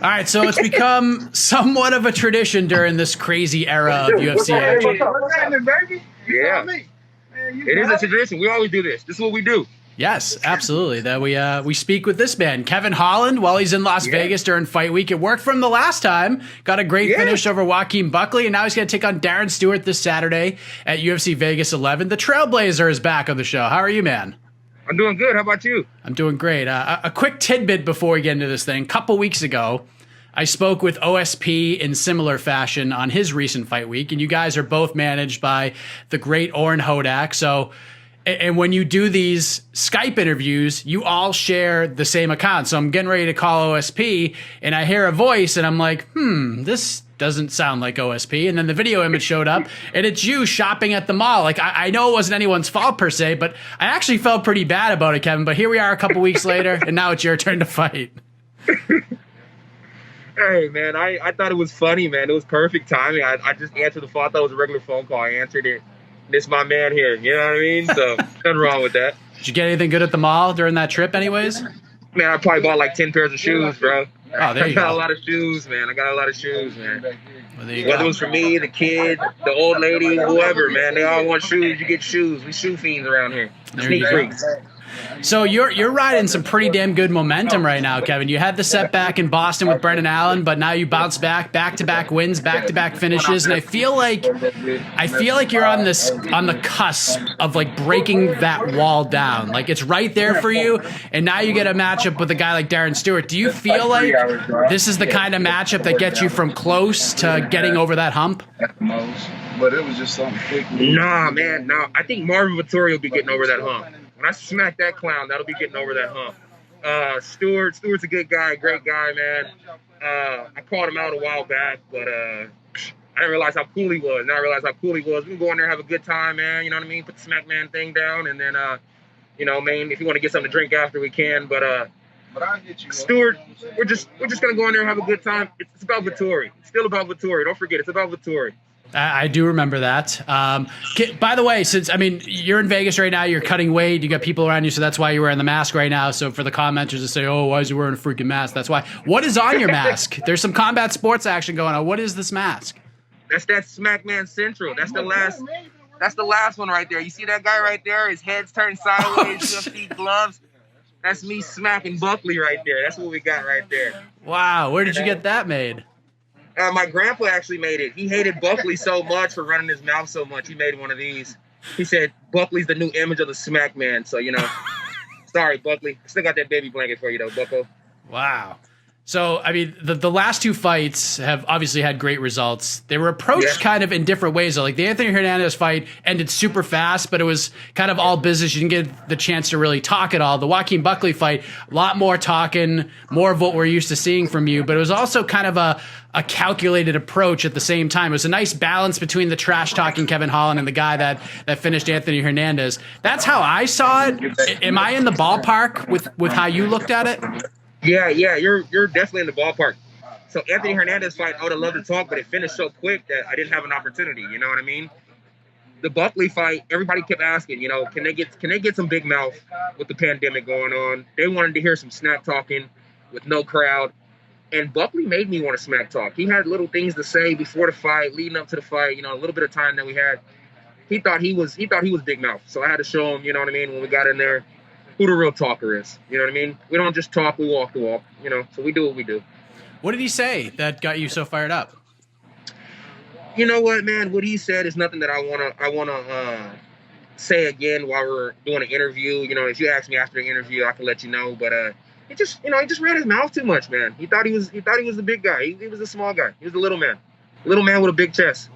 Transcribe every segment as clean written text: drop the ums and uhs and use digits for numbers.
All right, so it's become somewhat of a tradition during this crazy era of UFC action. Yeah, it is a tradition. We always do this. This is what we do. Yes, absolutely. That we speak with this man, Kevin Holland, while he's in Las Vegas during fight week. It worked for him the last time. Got a great finish over Joaquin Buckley, and now he's going to take on Darren Stewart this Saturday at UFC Vegas 11. The Trailblazer is back on the show. How are you, man? I'm doing good. How about you? I'm doing great. A quick tidbit before we get into this thing. A couple weeks ago, I spoke with OSP in similar fashion on his recent fight week, and you guys are both managed by the great Oren Hodak. So, and when you do these Skype interviews, you all share the same account. So I'm getting ready to call OSP, and I hear a voice, and I'm like, this doesn't sound like OSP. And then the video image showed up, and it's you shopping at the mall. Like, I know it wasn't anyone's fault per se, but I actually felt pretty bad about it, Kevin. But here we are a couple weeks later, and now it's your turn to fight. Hey, man, I thought it was funny, man. It was perfect timing. I just answered the phone. I thought it was a regular phone call. I answered it. This my man here. You know what I mean? So, nothing wrong with that. Did you get anything good at the mall during that trip anyways? Man, I probably bought like 10 pairs of shoes, bro. Oh, there you go. I got a lot of shoes, man. Whether Well, it was for me, the kid, the old lady, whoever, man. They all want shoes. You get shoes. We shoe fiends around here. Sneak freaks. So you're riding some pretty damn good momentum right now, Kevin. You had the setback in Boston with Brendan Allen, but now you bounce back-to-back wins, back-to-back finishes, and I feel like you're on the cusp of like breaking that wall down. Like it's right there for you, and now you get a matchup with a guy like Darren Stewart. Do you feel like this is the kind of matchup that gets you from close to getting over that hump? But it was just something quick. Nah, man, no. I think Marvin Vettori will be getting over that hump. When I smack that clown, that'll be getting over that hump. Stewart's a good guy, great guy, man. I called him out a while back, but I didn't realize how cool he was. Now I realize how cool he was. We can go in there, have a good time, man. You know what I mean? Put the smack man thing down, and then, man, if you want to get something to drink after, we can. But Stewart, we're just gonna go in there and have a good time. It's about Vettori. It's still about Vettori. Don't forget, it's about Vettori. I do remember that. By the way, since you're in Vegas right now, you're cutting weight, you got people around you, so that's why you're wearing the mask right now. So for the commenters to say, "Oh, why is he wearing a freaking mask?" That's why. What is on your mask? There's some combat sports action going on. What is this mask? That's that Smackman Central. That's the last one right there. You see that guy right there? His head's turned sideways. UFC gloves. That's me smacking Buckley right there. That's what we got right there. Wow, where did you get that made? My grandpa actually made it. He hated Buckley so much for running his mouth so much. He made one of these. He said, Buckley's the new image of the Smack Man. So, sorry, Buckley. Still got that baby blanket for you, though, Bucko. Wow. So, the last two fights have obviously had great results. They were approached kind of in different ways. Like the Anthony Hernandez fight ended super fast, but it was kind of all business. You didn't get the chance to really talk at all. The Joaquin Buckley fight, a lot more talking, more of what we're used to seeing from you, but it was also kind of a calculated approach at the same time. It was a nice balance between the trash-talking Kevin Holland and the guy that finished Anthony Hernandez. That's how I saw it. Am I in the ballpark with how you looked at it? Yeah, you're definitely in the ballpark. So Anthony Hernandez fight, I would have loved to talk, but it finished so quick that I didn't have an opportunity. You know what I mean? The Buckley fight, everybody kept asking, can they get some big mouth with the pandemic going on? They wanted to hear some smack talking with no crowd. And Buckley made me want to smack talk. He had little things to say before the fight, leading up to the fight, a little bit of time that we had. He thought he was big mouth. So I had to show him, when we got in there, who the real talker is. You know what I mean? We don't just talk, we walk the walk, so we do what we do. What did he say that got you so fired up? You know what, man? What he said is nothing that I wanna say again while we're doing an interview. If you ask me after the interview, I can let you know. But he just ran his mouth too much, man. He thought he was the big guy. He was a small guy. He was a little man with a big chest.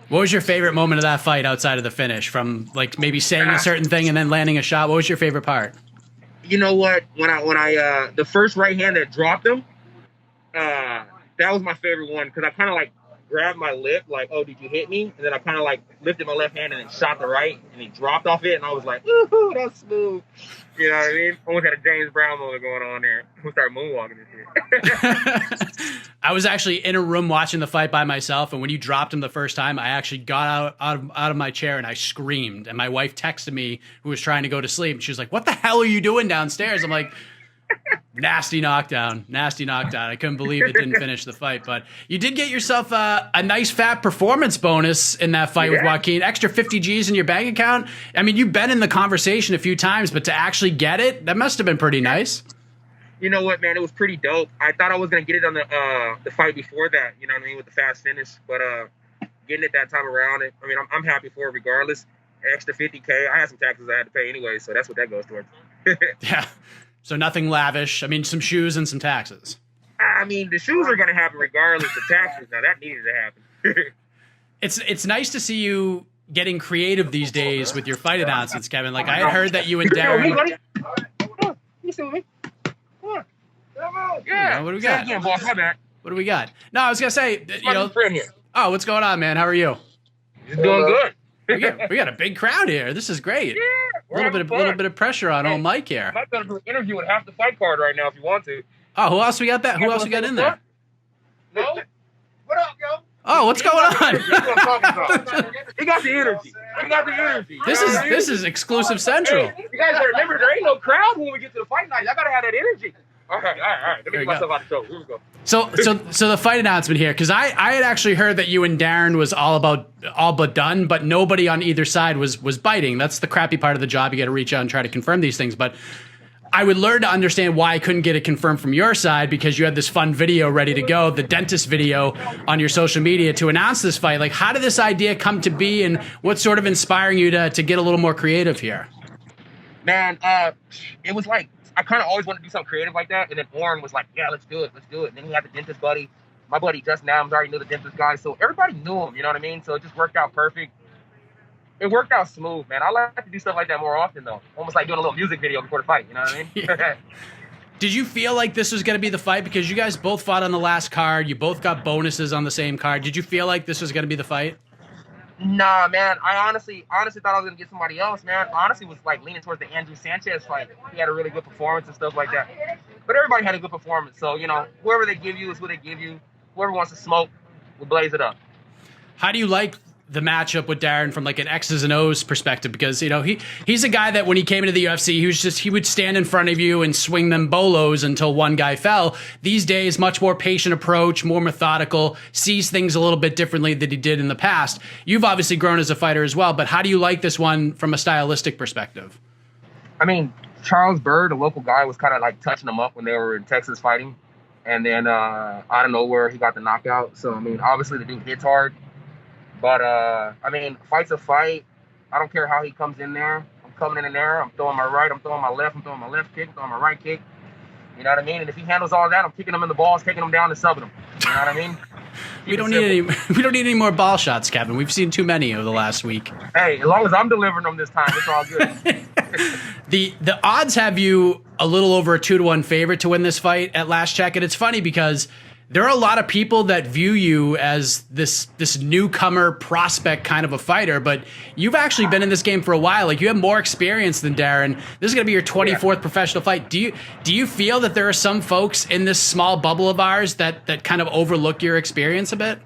What was your favorite moment of that fight outside of the finish? From like maybe saying a certain thing and then landing a shot. What was your favorite part? You know what? When I the first right hand that dropped him, that was my favorite one because I kind of like grabbed my lip, like, oh, did you hit me? And then I kind of like lifted my left hand and then shot the right, and he dropped off it, and I was like, ooh, that's smooth. You know what I mean? Almost had a James Brown moment going on there. We started moonwalking and shit. I was actually in a room watching the fight by myself, and when you dropped him the first time, I actually got out of my chair and I screamed. And my wife texted me, who was trying to go to sleep, and she was like, "What the hell are you doing downstairs?" I'm like, Nasty knockdown. I couldn't believe it didn't finish the fight, but you did get yourself a nice fat performance bonus in that fight with Joaquin. Extra 50 G's in your bank account. I mean, you've been in the conversation a few times, but to actually get it, that must have been pretty nice. You know what, man? It was pretty dope. I thought I was gonna get it on the fight before that. You know what I mean, with the fast finish, but getting it that time around, I mean, I'm happy for it regardless. Extra 50K. I had some taxes I had to pay anyway, so that's what that goes towards. Yeah. So nothing lavish. I mean, some shoes and some taxes. I mean, the shoes are going to happen regardless of taxes. Now, that needed to happen. It's nice to see you getting creative these days with your fight announcements, Kevin. Like, I had heard that you and Darren... Yeah. What do we got? Again, boss, my bad. What do we got? No, I was going to say, you know... Oh, what's going on, man? How are you? Just doing good. We got a big crowd here. This is great. Yeah, a little bit of pressure on old Mike here. I might be able to do an interview with half the fight card right now if you want to. Oh, who else we got that? Who else we got in there? No. What up, yo? Oh, what's going on? He got the energy. This is exclusive central. Hey, you guys remember there ain't no crowd when we get to the fight night. I gotta have that energy. All right. Let me get myself out the show. Here we go. So the fight announcement here, because I had actually heard that you and Darren was all but done, but nobody on either side was biting. That's the crappy part of the job. You got to reach out and try to confirm these things. But I would learn to understand why I couldn't get it confirmed from your side, because you had this fun video ready to go, the dentist video on your social media to announce this fight. Like, how did this idea come to be, and what's sort of inspiring you to get a little more creative here? Man, it was like, I kind of always wanted to do something creative like that, and then Warren was like, yeah, let's do it. And then he had the dentist buddy. My buddy Justin Adams already knew the dentist guy, so everybody knew him, you know what I mean? So it just worked out perfect. It worked out smooth, man. I like to do stuff like that more often, though. Almost like doing a little music video before the fight, you know what I mean? Yeah. Did you feel like this was going to be the fight? Because you guys both fought on the last card. You both got bonuses on the same card. Did you feel like this was going to be the fight? Nah, man. I honestly thought I was going to get somebody else, man. Honestly was like leaning towards the Andrew Sanchez fight. He had a really good performance and stuff like that. But everybody had a good performance. So, you know, whoever they give you is who they give you. Whoever wants to smoke, we'll blaze it up. How do you like the matchup with Darren from like an X's and O's perspective? Because, you know, he's a guy that when he came into the UFC, he would stand in front of you and swing them bolos until one guy fell. These days, much more patient approach, more methodical, sees things a little bit differently than he did in the past. You've obviously grown as a fighter as well, but how do you like this one from a stylistic perspective? I mean, Charles Bird, a local guy, was kind of like touching him up when they were in Texas fighting. And then out of nowhere, he got the knockout. So, I mean, obviously the dude hits hard. But, I mean, fight's a fight. I don't care how he comes in there. I'm coming in there. I'm throwing my right. I'm throwing my left. I'm throwing my left kick. I'm throwing my right kick. You know what I mean? And if he handles all that, I'm kicking him in the balls, taking him down and subbing him. You know what I mean? We don't need any more ball shots, Kevin. We've seen too many over the last week. Hey, as long as I'm delivering them this time, it's all good. The odds have you a little over a 2-1 favorite to win this fight at last check, and it's funny because there are a lot of people that view you as this newcomer prospect kind of a fighter, but you've actually been in this game for a while. Like, you have more experience than Darren. This is going to be your 24th professional fight. Do you feel that there are some folks in this small bubble of ours that kind of overlook your experience a bit?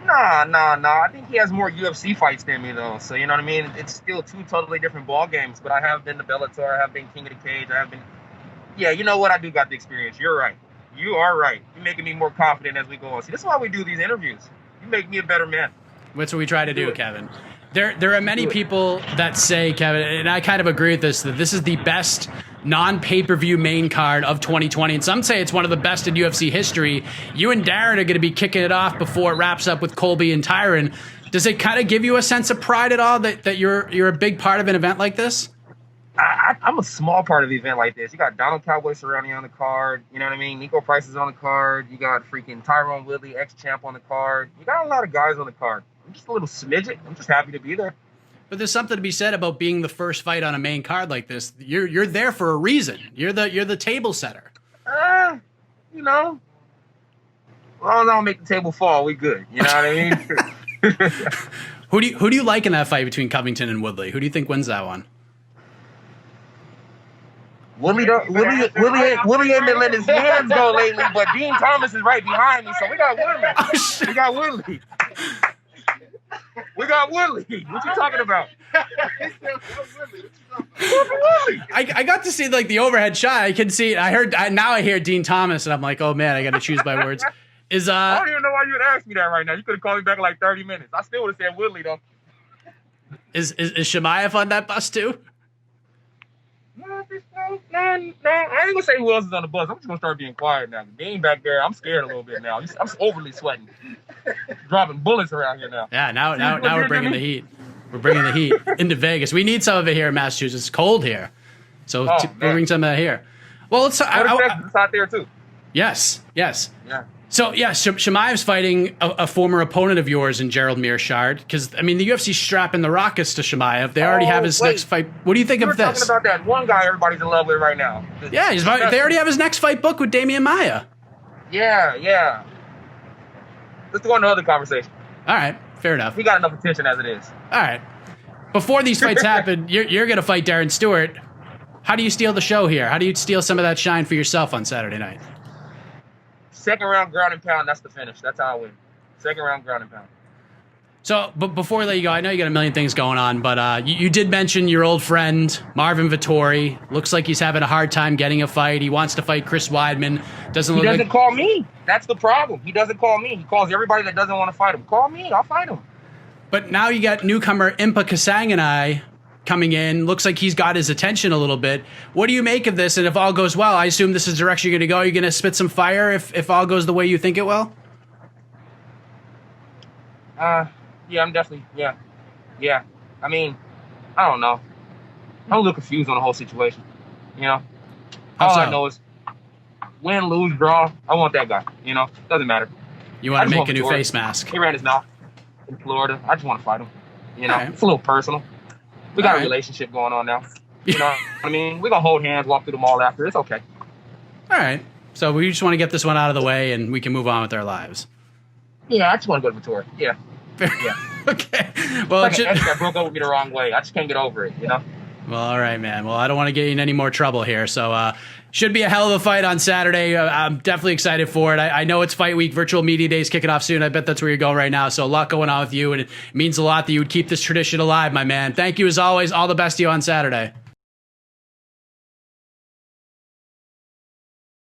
Nah. I think he has more UFC fights than me, though. So, you know what I mean? It's still two totally different ball games, but I have been to Bellator. I have been King of the Cage. Yeah, you know what? I do got the experience. You're right. You are right. You're making me more confident as we go on. See, this is why we do these interviews. You make me a better man. That's what we try to do, Kevin. There are many people that say, Kevin, and I kind of agree with this, that this is the best non-pay-per-view main card of 2020. And some say it's one of the best in UFC history. You and Darren are going to be kicking it off before it wraps up with Colby and Tyron. Does it kind of give you a sense of pride at all that you're a big part of an event like this? I'm a small part of the event like this. You got Donald Cowboy Cerrone on the card. You know what I mean? Nico Price is on the card. You got freaking Tyrone Woodley, ex-champ, on the card. You got a lot of guys on the card. I'm just a little smidget. I'm just happy to be there. But there's something to be said about being the first fight on a main card like this. You're there for a reason. You're the table setter. You know, as long as I don't make the table fall, we good. You know what I mean? Who do you like in that fight between Covington and Woodley? Who do you think wins that one? Willie ain't been letting his hands go lately, but Dean Thomas is right behind me, so we got Woodley. Oh, shit. We got Woodley. We got Woodley. What you talking about? I got to see like the overhead shot. I can see it. Now I hear Dean Thomas, and I'm like, oh man, I got to choose my words. I don't even know why you would ask me that right now. You could have called me back in like 30 minutes. I still would have said Woodley though. Is Chimaev on that bus too? No, I ain't gonna say who else is on the bus. I'm just gonna start being quiet now. Dean back there, I'm scared a little bit now. I'm overly sweating, dropping bullets around here now. Yeah, now we're bringing the heat. We're bringing the heat into Vegas. We need some of it here in Massachusetts. It's cold here, so we'll bring some of that here. Well, let's. It's out there too. Yes. Yeah. So, yeah, Chimaev's fighting a former opponent of yours in Gerald Mearshart, because, I mean, the UFC's strapping the rockets to Chimaev. They already have his next fight. What do you think of this? We're talking about that one guy everybody's in love with right now. Yeah, they already have his next fight booked with Damian Maia. Yeah. Let's go on to another conversation. All right, fair enough. We got enough attention as it is. All right. Before these fights happen, you're going to fight Darren Stewart. How do you steal the show here? How do you steal some of that shine for yourself on Saturday night? Second round ground and pound, that's the finish. That's how I win. Second round ground and pound. So, but before I let you go, I know you got a million things going on, but you did mention your old friend, Marvin Vettori. Looks like he's having a hard time getting a fight. He wants to fight Chris Weidman. He doesn't call me. That's the problem. He doesn't call me. He calls everybody that doesn't want to fight him. Call me. I'll fight him. But now you got newcomer Impa Kasanganay coming in. Looks like he's got his attention a little bit. What do you make of this? And if all goes well, I assume this is the direction you're going to go. You're going to spit some fire if all goes the way you think it will? Yeah, I'm definitely, yeah. I mean, I don't know. I'm a little confused on the whole situation, you know? All I know is win, lose, draw, I want that guy, you know? Doesn't matter. You want to make a new face mask. He ran his mouth in Florida. I just want to fight him, you know? Right. It's a little personal. We got a relationship going on now. You know what I mean? We're going to hold hands, walk through the mall after. It's okay. All right. So we just want to get this one out of the way and we can move on with our lives. Yeah, I just want to go to Vettori. Yeah. Okay. Well, like an ex that broke up with me the wrong way. I just can't get over it, you know? Well, all right, man. Well, I don't want to get you in any more trouble here. So should be a hell of a fight on Saturday. I'm definitely excited for it. I know it's fight week. Virtual media days kicking off soon. I bet that's where you're going right now. So a lot going on with you, and it means a lot that you would keep this tradition alive, my man. Thank you as always. All the best to you on Saturday.